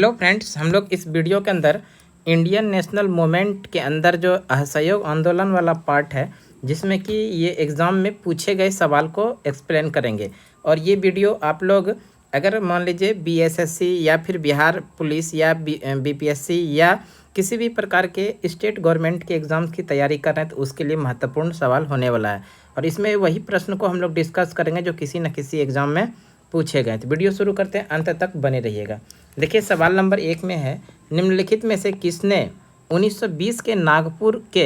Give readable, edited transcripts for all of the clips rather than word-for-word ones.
Hello friends, हम लोग इस वीडियो के अंदर इंडियन नेशनल मूवमेंट के अंदर जो असहयोग आंदोलन वाला पार्ट है, जिसमें कि ये एग्ज़ाम में पूछे गए सवाल को एक्सप्लेन करेंगे। और ये वीडियो आप लोग अगर मान लीजिए बीएसएससी या फिर बिहार पुलिस या बीपीएससी या किसी भी प्रकार के स्टेट गवर्नमेंट के एग्ज़ाम्स की तैयारी कर रहे हैं, तो उसके लिए महत्वपूर्ण सवाल होने वाला है। और इसमें वही प्रश्न को हम लोग डिस्कस करेंगे जो किसी न किसी एग्ज़ाम में पूछे गए। तो वीडियो शुरू करते हैं, अंत तक बने रहिएगा। देखिए, सवाल नंबर 1 में है, निम्नलिखित में से किसने 1920 के नागपुर के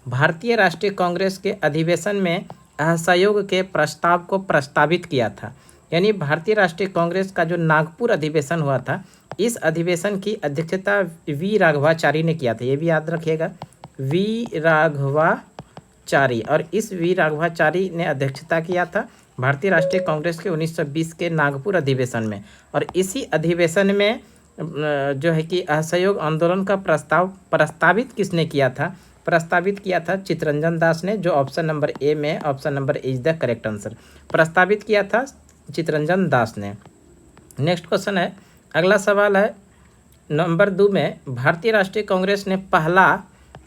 भारतीय राष्ट्रीय कांग्रेस के अधिवेशन में असहयोग के प्रस्ताव को प्रस्तावित किया था। यानी भारतीय राष्ट्रीय कांग्रेस का जो नागपुर अधिवेशन हुआ था, इस अधिवेशन की अध्यक्षता वी राघवाचारी ने किया था। ये भी याद रखिएगा, वी राघवाचारी। और इस वी राघवाचारी ने अध्यक्षता किया था भारतीय राष्ट्रीय कांग्रेस के 1920 के नागपुर अधिवेशन में। और इसी अधिवेशन में जो है कि असहयोग आंदोलन का प्रस्तावित किसने किया था? प्रस्तावित किया था चित्तरंजन दास ने, जो ऑप्शन नंबर ए में, option number A is the correct answer. प्रस्तावित किया था चित्तरंजन दास ने। नेक्स्ट क्वेश्चन है, अगला सवाल है नंबर 2 में, भारतीय राष्ट्रीय कांग्रेस ने पहला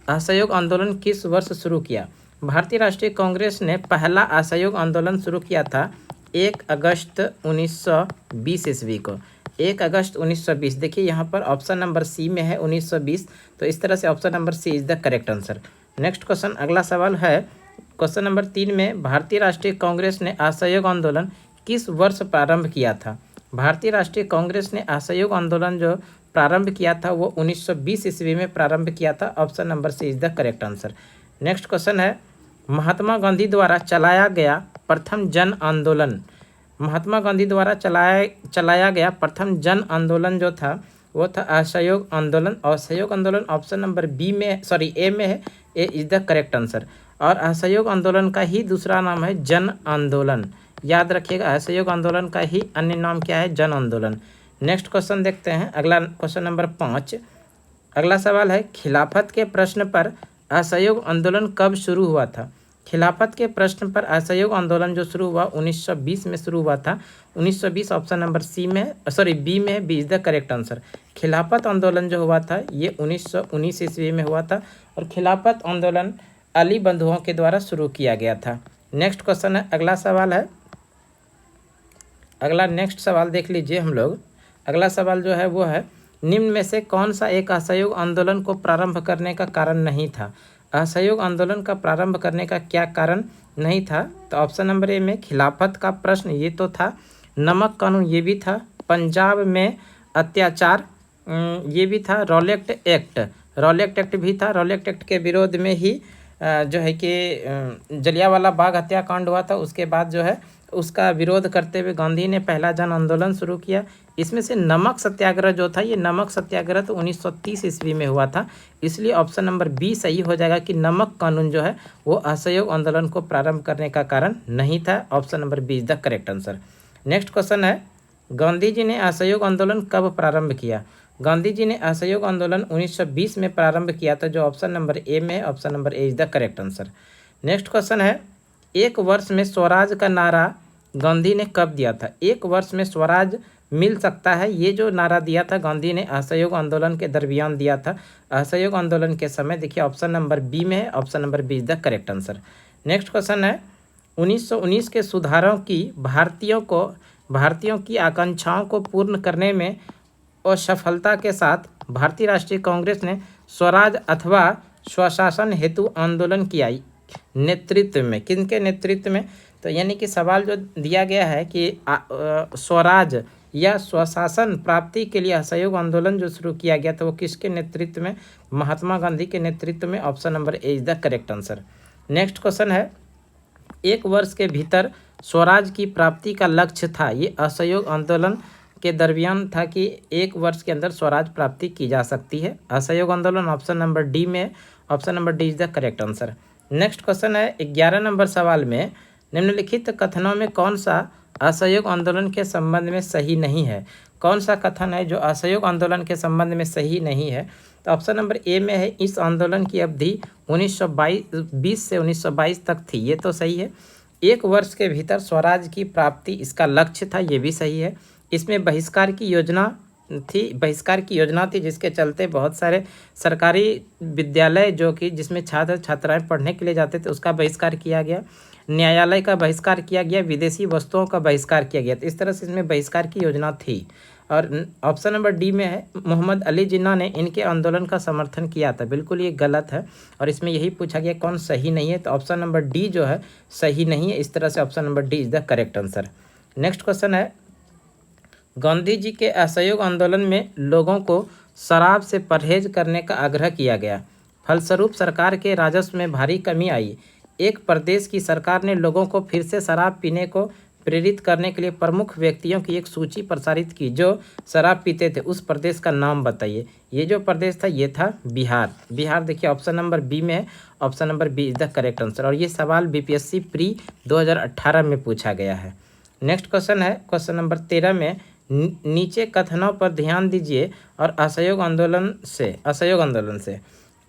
असहयोग आंदोलन किस वर्ष शुरू किया? भारतीय राष्ट्रीय कांग्रेस ने पहला असहयोग आंदोलन शुरू किया था 1 अगस्त 1920 ईस्वी को। 1 अगस्त 1920। देखिए यहाँ पर ऑप्शन नंबर सी में है 1920, तो इस तरह से option number C is the correct answer. Next question, अगला सवाल है क्वेश्चन नंबर 3 में, भारतीय राष्ट्रीय कांग्रेस ने असहयोग आंदोलन किस वर्ष प्रारंभ किया था? भारतीय राष्ट्रीय कांग्रेस ने असहयोग आंदोलन जो प्रारंभ किया था वो 1920 ईस्वी में प्रारंभ किया था। Option number C is the correct answer. Next question है, महात्मा गांधी द्वारा चलाया गया प्रथम जन आंदोलन। महात्मा गांधी द्वारा चलाया गया प्रथम जन आंदोलन जो था वो था असहयोग आंदोलन। और असहयोग आंदोलन ऑप्शन नंबर बी में, सॉरी ए में है, A is the correct answer. और असहयोग आंदोलन का ही दूसरा नाम है जन आंदोलन। याद रखिएगा, असहयोग आंदोलन का ही अन्य नाम क्या है? जन आंदोलन। नेक्स्ट क्वेश्चन देखते हैं, अगला क्वेश्चन नंबर 5। अगला सवाल है, खिलाफत के प्रश्न पर असहयोग आंदोलन कब शुरू हुआ था? खिलाफत के प्रश्न पर असहयोग आंदोलन जो शुरू हुआ 1920 में शुरू हुआ था। 1920 ऑप्शन नंबर सी में, सॉरी बी में, B is the correct answer. खिलाफत आंदोलन जो हुआ था ये 1919 ईस्वी में हुआ था। और खिलाफत आंदोलन अली बंधुओं के द्वारा शुरू किया गया था। नेक्स्ट क्वेश्चन है, अगला सवाल है, अगला नेक्स्ट सवाल देख लीजिए हम लोग। अगला सवाल जो है वो है, निम्न में से कौन सा एक असहयोग आंदोलन को प्रारंभ करने का कारण नहीं था? असहयोग आंदोलन का प्रारंभ करने का क्या कारण नहीं था? तो ऑप्शन नंबर ए में खिलाफत का प्रश्न ये तो था, नमक कानून ये भी था, पंजाब में अत्याचार ये भी था, रॉलेक्ट एक्ट भी था। रॉलेक्ट एक्ट के विरोध में ही जो है कि जलियांवाला बाग हत्याकांड हुआ था। उसके बाद जो है उसका विरोध करते हुए गांधी ने पहला जन आंदोलन शुरू किया। इसमें से नमक सत्याग्रह जो था, ये नमक सत्याग्रह तो 1930 ईस्वी में हुआ था। इसलिए ऑप्शन नंबर बी सही हो जाएगा कि नमक कानून जो है वो असहयोग आंदोलन को प्रारंभ करने का कारण नहीं था। Option number B is the correct answer. Next question है, गांधी जी ने असहयोग आंदोलन कब प्रारंभ किया? गांधी जी ने असहयोग आंदोलन 1920 में प्रारंभ किया था, जो ऑप्शन नंबर ए में, option number A is the correct answer. Next question है, एक वर्ष में स्वराज का नारा गांधी ने कब दिया था? एक वर्ष में स्वराज मिल सकता है, ये जो नारा दिया था गांधी ने असहयोग आंदोलन के दरमियान दिया था, असहयोग आंदोलन के समय। देखिए ऑप्शन नंबर बी में है, option number B is the correct answer. Next question है, 1919 के सुधारों की भारतीयों की आकांक्षाओं को पूर्ण करने में असफलता के साथ भारतीय राष्ट्रीय कांग्रेस ने स्वराज अथवा स्वशासन हेतु आंदोलन किया, नेतृत्व में, किनके नेतृत्व में? तो यानी कि सवाल जो दिया गया है कि स्वराज या स्वशासन प्राप्ति के लिए असहयोग आंदोलन जो शुरू किया गया था वो किसके नेतृत्व में? महात्मा गांधी के नेतृत्व में। Option number A is the correct answer. Next question है, एक वर्ष के भीतर स्वराज की प्राप्ति का लक्ष्य था, ये असहयोग आंदोलन के दरमियान था कि एक वर्ष के अंदर स्वराज प्राप्ति की जा सकती है। असहयोग आंदोलन ऑप्शन नंबर डी में, option number D is the correct answer. Next question है, 11 नंबर सवाल में, निम्नलिखित कथनों में कौन सा असहयोग आंदोलन के संबंध में सही नहीं है? कौन सा कथन है जो असहयोग आंदोलन के संबंध में सही नहीं है? तो ऑप्शन नंबर ए में है, इस आंदोलन की अवधि 1920 से 1922 तक थी, ये तो सही है। एक वर्ष के भीतर स्वराज की प्राप्ति इसका लक्ष्य था, ये भी सही है। इसमें बहिष्कार की योजना थी, बहिष्कार की योजना थी, जिसके चलते बहुत सारे सरकारी विद्यालय जो कि जिसमें छात्र छात्राएं पढ़ने के लिए जाते थे उसका बहिष्कार किया गया, न्यायालय का बहिष्कार किया गया, विदेशी वस्तुओं का बहिष्कार किया गया। तो इस तरह से इसमें बहिष्कार की योजना थी। और ऑप्शन नंबर डी में है मोहम्मद अली जिन्ना ने इनके आंदोलन का समर्थन किया था। बिल्कुल ये गलत है और इसमें यही पूछा गया कौन सही नहीं है, तो ऑप्शन नंबर डी जो है सही नहीं है। इस तरह से option number D is the correct answer. Next question है, गांधी जी के असहयोग आंदोलन में लोगों को शराब से परहेज करने का आग्रह किया गया, फलस्वरूप सरकार के राजस्व में भारी कमी आई। एक प्रदेश की सरकार ने लोगों को फिर से शराब पीने को प्रेरित करने के लिए प्रमुख व्यक्तियों की एक सूची प्रसारित की जो शराब पीते थे। उस प्रदेश का नाम बताइए। ये जो प्रदेश था ये था बिहार। बिहार देखिए ऑप्शन नंबर बी में है, option number B is the correct answer. और ये सवाल बीपीएससी प्री 2018 में पूछा गया है। नेक्स्ट क्वेश्चन है क्वेश्चन नंबर 13 में, नीचे कथनों पर ध्यान दीजिए और असहयोग आंदोलन से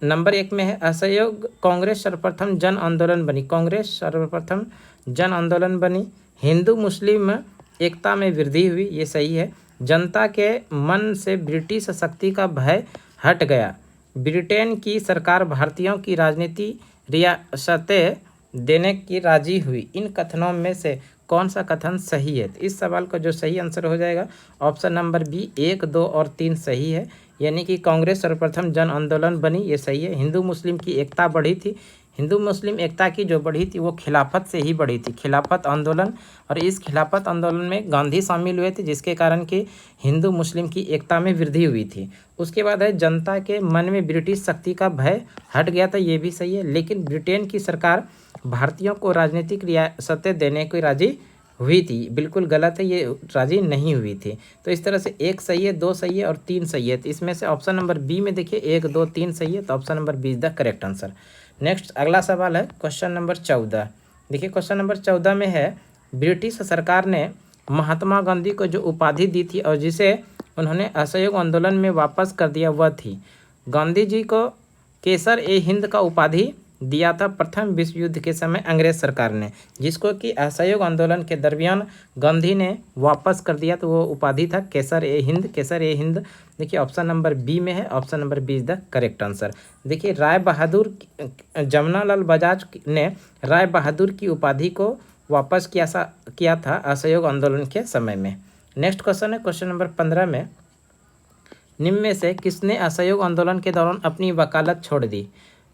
नंबर 1 में है असहयोग कांग्रेस सर्वप्रथम जन आंदोलन बनी। कांग्रेस सर्वप्रथम जन आंदोलन बनी। हिंदू मुस्लिम एकता में वृद्धि हुई, ये सही है। जनता के मन से ब्रिटिश शक्ति का भय हट गया। ब्रिटेन की सरकार भारतीयों की राजनीति रियासतें देने की राजी हुई। इन कथनों में से कौन सा कथन सही है? तो इस सवाल का जो सही आंसर हो जाएगा ऑप्शन नंबर बी 1, 2 और 3 सही है। यानी कि कांग्रेस सर्वप्रथम जन आंदोलन बनी, ये सही है। हिंदू मुस्लिम की एकता बढ़ी थी। हिंदू मुस्लिम एकता की जो बढ़ी थी वो खिलाफत से ही बढ़ी थी, खिलाफत आंदोलन। और इस खिलाफत आंदोलन में गांधी शामिल हुए थे, जिसके कारण कि हिंदू मुस्लिम की एकता में वृद्धि हुई थी। उसके बाद है जनता के मन में ब्रिटिश शक्ति का भय हट गया था, ये भी सही है। लेकिन ब्रिटेन की सरकार भारतीयों को राजनीतिक रियासतें देने को राजी हुई थी, बिल्कुल गलत है, ये राजी नहीं हुई थी। तो इस तरह से 1 सही है, 2 सही है और 3 सही है। तो इसमें से ऑप्शन नंबर बी में देखिए 1, 2, 3 सही है, तो option number B is the correct answer. Next अगला सवाल है क्वेश्चन नंबर 14। देखिए क्वेश्चन नंबर 14 में है, ब्रिटिश सरकार ने महात्मा गांधी को जो उपाधि दी थी और जिसे उन्होंने असहयोग आंदोलन में वापस कर दिया वह थी। गांधी जी को केसर ए हिंद का उपाधि दिया था प्रथम विश्व युद्ध के समय अंग्रेज सरकार ने, जिसको कि असहयोग आंदोलन के दरमियान गांधी ने वापस कर दिया, तो वो उपाधि था केसर ए हिंद। केसर ए हिंद देखिए ऑप्शन नंबर बी में है, option number B is the correct answer. देखिए राय बहादुर जमनालाल बजाज ने राय बहादुर की उपाधि को वापस किया था असहयोग आंदोलन के समय में। नेक्स्ट क्वेश्चन है क्वेश्चन नंबर 15 में, निम्न में से किसने असहयोग आंदोलन के दौरान अपनी वकालत छोड़ दी?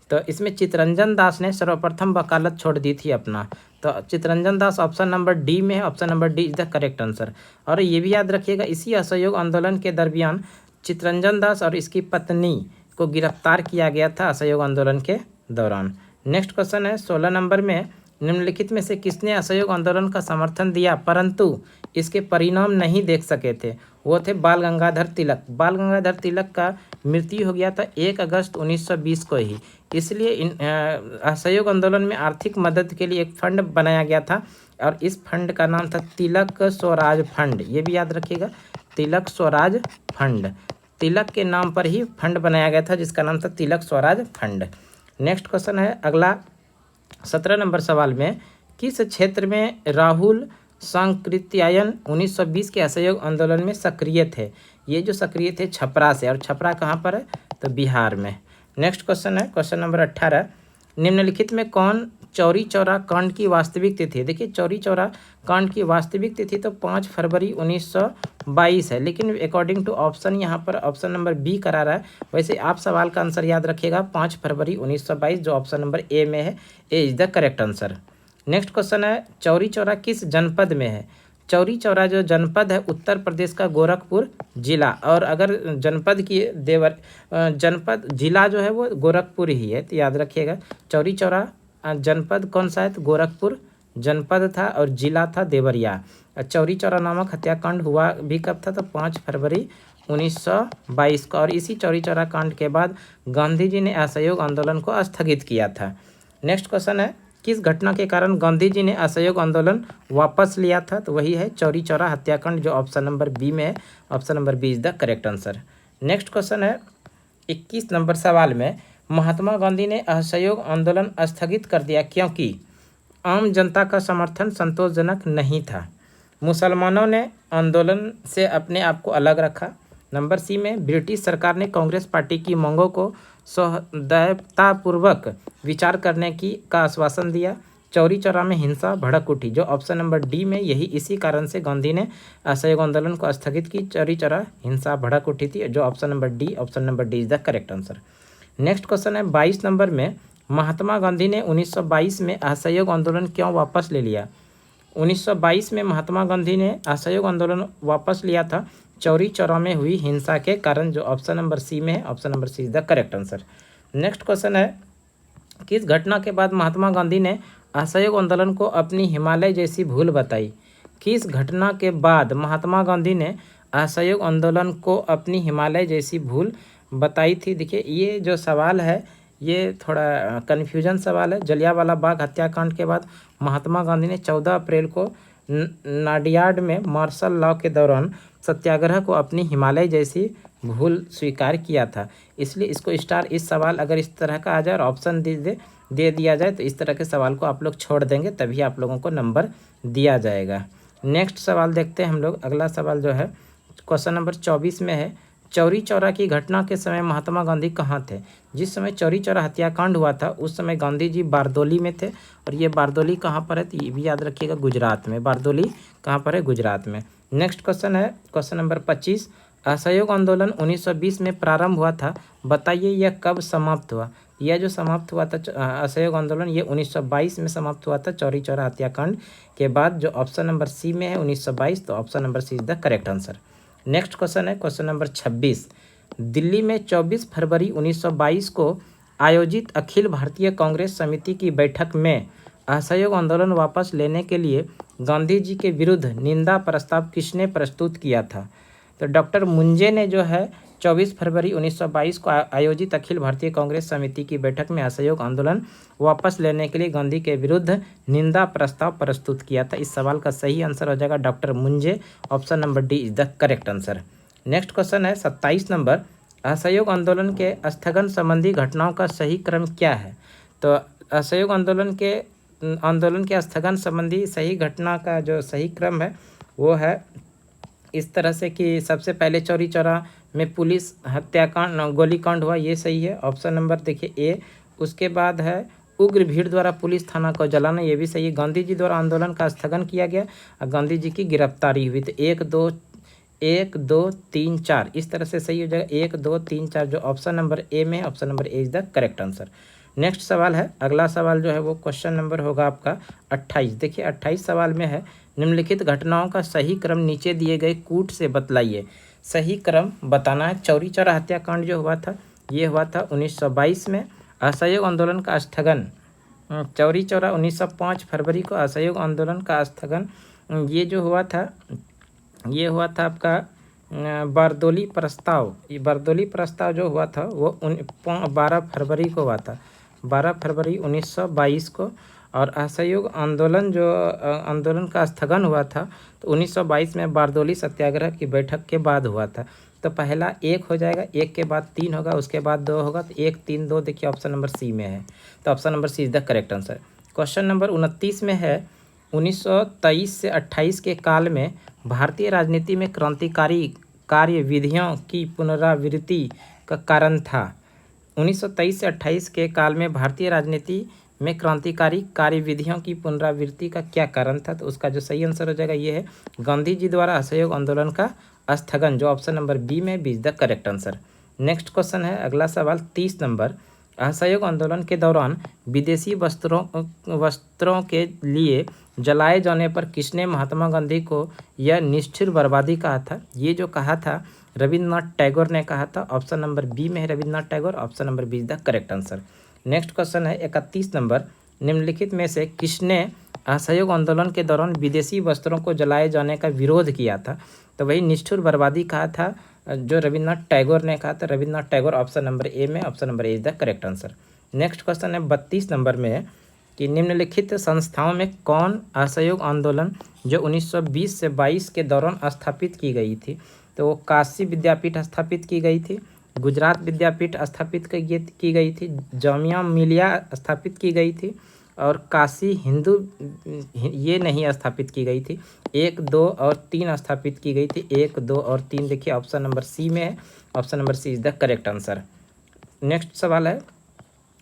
तो इसमें चित्तरंजन दास ने सर्वप्रथम वकालत छोड़ दी थी अपना। तो Chittaranjan Das option number D में है, option number D is the correct answer. और ये भी याद रखिएगा इसी असहयोग आंदोलन के दरमियान चित्तरंजन दास और इसकी पत्नी को गिरफ्तार किया गया था असहयोग आंदोलन के दौरान। नेक्स्ट क्वेश्चन है 16 नंबर में, निम्नलिखित में से किसने असहयोग आंदोलन का समर्थन दिया परंतु इसके परिणाम नहीं देख सके थे? वो थे बाल गंगाधर तिलक। बाल गंगाधर तिलक का मृत्यु हो गया था 1 अगस्त 1920 को ही। इसलिए असहयोग आंदोलन में आर्थिक मदद के लिए एक फंड बनाया गया था और इस फंड का नाम था तिलक स्वराज फंड। ये भी याद रखिएगा, तिलक स्वराज फंड। तिलक के नाम पर ही फंड बनाया गया था जिसका नाम था तिलक स्वराज फंड। नेक्स्ट क्वेश्चन है अगला 17 नंबर सवाल में, किस क्षेत्र में राहुल सांकृत्यायन 1920 के असहयोग आंदोलन में सक्रिय थे? ये जो सक्रिय थे छपरा से, और छपरा कहाँ पर है? तो बिहार में। नेक्स्ट क्वेश्चन है क्वेश्चन नंबर 18, निम्नलिखित में कौन चौरी चौरा कांड की वास्तविक तिथि? देखिए चौरी चौरा कांड की वास्तविक तिथि तो 5 फरवरी 1922 है, लेकिन अकॉर्डिंग टू ऑप्शन यहाँ पर ऑप्शन नंबर बी करा रहा है। वैसे आप सवाल का आंसर याद रखिएगा 5 फरवरी 1922 जो ऑप्शन नंबर ए में है, A is the correct answer. Next question है चौरी चौरा किस जनपद में है? चौरी चौरा जो जनपद है उत्तर प्रदेश का गोरखपुर जिला, और अगर जनपद की जनपद जिला जो है वो गोरखपुर ही है, तो याद रखिएगा चौरी चौरा जनपद कौन सा है? तो गोरखपुर जनपद था और जिला था देवरिया। चौरी चौरा नामक हत्याकांड हुआ भी कब था? तो 5 फरवरी 1922 को। और इसी चौरी चौरा कांड के बाद गांधी जी ने असहयोग आंदोलन को स्थगित किया था। नेक्स्ट क्वेश्चन है किस घटना के कारण गांधी जी ने असहयोग आंदोलन वापस लिया था? तो वही है चौरी चौरा हत्याकांड जो ऑप्शन नंबर बी में है, option number B is the correct answer. Next question है 21 नंबर सवाल में, महात्मा गांधी ने असहयोग आंदोलन स्थगित कर दिया क्योंकि आम जनता का समर्थन संतोषजनक नहीं था। मुसलमानों ने आंदोलन से अपने आप को अलग रखा, नंबर सी में ब्रिटिश सरकार ने कांग्रेस पार्टी की मांगों को सौहार्दतापूर्वक विचार करने का आश्वासन दिया। चौरी चौरा में हिंसा भड़क उठी, जो ऑप्शन नंबर डी में यही इसी कारण से गांधी ने असहयोग आंदोलन को स्थगित की। चौरी चौरा हिंसा भड़क उठी थी, जो option number D is the correct answer. Next question है 22 नंबर में, महात्मा गांधी ने 1922 में असहयोग आंदोलन क्यों वापस ले लिया। 1922 में महात्मा गांधी ने असहयोग आंदोलन वापस लिया था चौरी चौरा में हुई हिंसा के कारण, जो ऑप्शन नंबर सी में है। Option number C is the correct answer. Next question है, किस घटना के बाद महात्मा गांधी ने असहयोग आंदोलन को अपनी हिमालय जैसी भूल बताई। किस घटना के बाद महात्मा गांधी ने असहयोग आंदोलन को अपनी हिमालय जैसी भूल बताई थी। देखिए ये जो सवाल है ये थोड़ा कन्फ्यूजन सवाल है। जलियांवाला बाग हत्याकांड के बाद महात्मा गांधी ने 14 अप्रैल को नाडियाड में मार्शल लॉ के दौरान सत्याग्रह को अपनी हिमालय जैसी भूल स्वीकार किया था, इसलिए इसको स्टार। इस सवाल अगर इस तरह का आ जाए और ऑप्शन दे दिया जाए तो इस तरह के सवाल को आप लोग छोड़ देंगे, तभी आप लोगों को नंबर दिया जाएगा। नेक्स्ट सवाल देखते हैं हम लोग। अगला सवाल जो है क्वेश्चन नंबर 24 में है, चौरी चौरा की घटना के समय महात्मा गांधी कहाँ थे। जिस समय चौरी चौरा हत्याकांड हुआ था उस समय गांधी जी बारदोली में थे, और ये बारदोली कहाँ पर है तो ये भी याद रखिएगा, गुजरात में। बारदोली कहाँ पर है, गुजरात में। नेक्स्ट क्वेश्चन है क्वेश्चन नंबर 25, असहयोग आंदोलन 1920 में प्रारंभ हुआ था, बताइए यह कब समाप्त हुआ। यह जो समाप्त हुआ था असहयोग आंदोलन, ये 1922 में समाप्त हुआ था चौरी चौरा हत्याकांड के बाद, जो ऑप्शन नंबर सी में है 1922, तो option number C is the correct answer. Next question है क्वेश्चन नंबर 26, दिल्ली में 24 फरवरी 1922 को आयोजित अखिल भारतीय कांग्रेस समिति की बैठक में असहयोग आंदोलन वापस लेने के लिए गांधी जी के विरुद्ध निंदा प्रस्ताव किसने प्रस्तुत किया था। तो डॉक्टर मुंजे ने जो है 24 फरवरी 1922 को आयोजित अखिल भारतीय कांग्रेस समिति की बैठक में असहयोग आंदोलन वापस लेने के लिए गांधी के विरुद्ध निंदा प्रस्ताव प्रस्तुत किया था। इस सवाल का सही आंसर हो जाएगा doctor Munje. Option number D is the correct answer. Next question है 27 नंबर, असहयोग आंदोलन के स्थगन संबंधी घटनाओं का सही क्रम क्या है। तो असहयोग आंदोलन के स्थगन संबंधी सही घटना का जो सही क्रम है वो है इस तरह से कि सबसे पहले चौरी चौरा में पुलिस हत्याकांड गोलीकांड हुआ, ये सही है। ऑप्शन नंबर देखिए ए। उसके बाद है उग्र भीड़ द्वारा पुलिस थाना को जलाना, ये भी सही है। गांधी जी द्वारा आंदोलन का स्थगन किया गया और गांधी जी की गिरफ्तारी हुई, तो 1 2 3 4 इस तरह से सही हो जाएगा। 1 2 3 4 जो ऑप्शन नंबर ए में, option number A is the correct answer. Next सवाल है, अगला सवाल जो है वो क्वेश्चन नंबर होगा आपका 28। देखिए 28 सवाल में है, निम्नलिखित घटनाओं का सही क्रम नीचे दिए गए कूट से बतलाइए। सही क्रम बताना है। चौरी चौरा हत्याकांड जो हुआ था ये हुआ था 1922 में। असहयोग आंदोलन का स्थगन चौरी चौरा 1905 फरवरी को असहयोग आंदोलन का स्थगन ये जो हुआ था ये हुआ था आपका बारदोली प्रस्ताव। ये बारदोली प्रस्ताव जो हुआ था वो 12 फरवरी को हुआ था, 12 फरवरी 1922 को। और असहयोग आंदोलन का स्थगन हुआ था तो 1922 में बारदोली सत्याग्रह की बैठक के बाद हुआ था। तो पहला 1 हो जाएगा, 1 के बाद 3 होगा, उसके बाद 2 होगा, तो 1 3 2 देखिए ऑप्शन नंबर सी में है, तो option number C is the correct answer. Question number 29 में है, 1923 से 28 के काल में भारतीय राजनीति में क्रांतिकारी कार्यविधियों की पुनरावृत्ति का कारण था। 1923 से 28 के काल में भारतीय राजनीति में क्रांतिकारी कार्यविधियों की पुनरावृत्ति का क्या कारण था। तो उसका जो सही आंसर हो जाएगा ये है गांधी जी द्वारा असहयोग आंदोलन का स्थगन, जो ऑप्शन नंबर बी में B is the correct answer. Next question है अगला सवाल 30 नंबर, असहयोग आंदोलन के दौरान विदेशी वस्त्रों के लिए जलाए जाने पर किसने महात्मा गांधी को यह निष्ठुर बर्बादी कहा था। ये जो कहा था रविन्द्रनाथ टैगोर ने कहा था। ऑप्शन नंबर बी में है Rabindranath Tagore, option number B is the correct answer. Next question है 31 नंबर, निम्नलिखित में से किसने असहयोग आंदोलन के दौरान विदेशी वस्त्रों को जलाए जाने का विरोध किया था। तो वही निष्ठुर बर्बादी कहा था जो रविन्द्रनाथ टैगोर ने कहा था, Rabindranath Tagore, option number A में, option number A is the correct answer. Next question है 32 नंबर में है कि निम्नलिखित संस्थाओं में कौन असहयोग आंदोलन जो 1920 से 22 के दौरान स्थापित की गई थी। तो वो काशी विद्यापीठ स्थापित की गई थी, गुजरात विद्यापीठ स्थापित की गई थी, जामिया मिलिया स्थापित की गई थी, और काशी हिंदू ये नहीं स्थापित की गई थी। 1, 2 और 3 स्थापित की गई थी। 1, 2 और 3 देखिए ऑप्शन नंबर सी में है। Option number C is the correct answer. Next सवाल है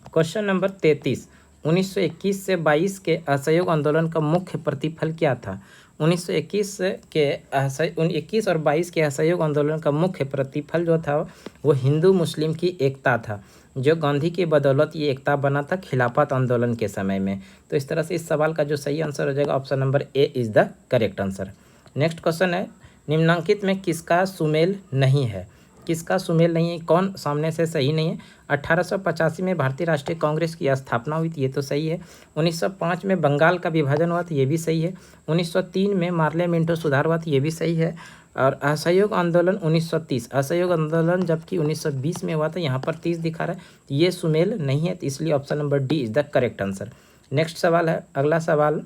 क्वेश्चन नंबर 33। 1921 से 22 के असहयोग आंदोलन का मुख्य प्रतिफल क्या था? 1921 के 21 और 22 के असहयोग आंदोलन का मुख्य प्रतिफल जो था वो हिंदू मुस्लिम की एकता था, जो गांधी की बदौलत ये एकता बना था खिलाफत आंदोलन के समय में। तो इस तरह से इस सवाल का जो सही आंसर हो जाएगा option number A is the correct answer. Next question है निम्नलिखित में किसका सुमेल नहीं है? किसका सुमेल नहीं है, कौन सामने से सही नहीं है? 1885 में भारतीय राष्ट्रीय कांग्रेस की स्थापना हुई थी, ये तो सही है। 1905 में बंगाल का विभाजन हुआ था, ये भी सही है। 1903 में मार्ले मिंटो सुधार हुआ था, ये भी सही है। और असहयोग आंदोलन 1930, असहयोग आंदोलन जबकि 1920 में हुआ था, यहाँ पर 30 दिखा रहा है, ये सुमेल नहीं है, तो इसलिए option number D is the correct answer. Next सवाल है, अगला सवाल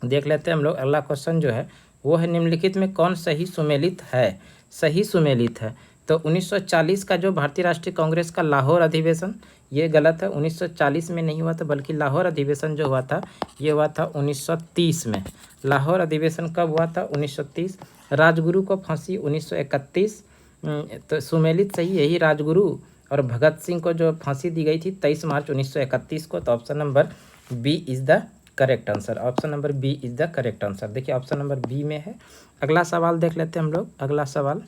देख लेते हैं हम लोग। अगला क्वेश्चन जो है वो है निम्नलिखित में कौन सही सुमेलित है? सही सुमेलित है तो 1940 का जो भारतीय राष्ट्रीय कांग्रेस का लाहौर अधिवेशन, ये गलत है। 1940 में नहीं हुआ था, बल्कि लाहौर अधिवेशन जो हुआ था ये हुआ था 1930 में। लाहौर अधिवेशन कब हुआ था? 1930। राजगुरु को फांसी 1931, तो सुमेलित सही यही राजगुरु और भगत सिंह को जो फांसी दी गई थी 23 मार्च 1931 को। तो option number B is the correct answer. Option number B is the correct answer. देखिए ऑप्शन नंबर बी में है। अगला सवाल देख लेते हैं हम लोग। अगला सवाल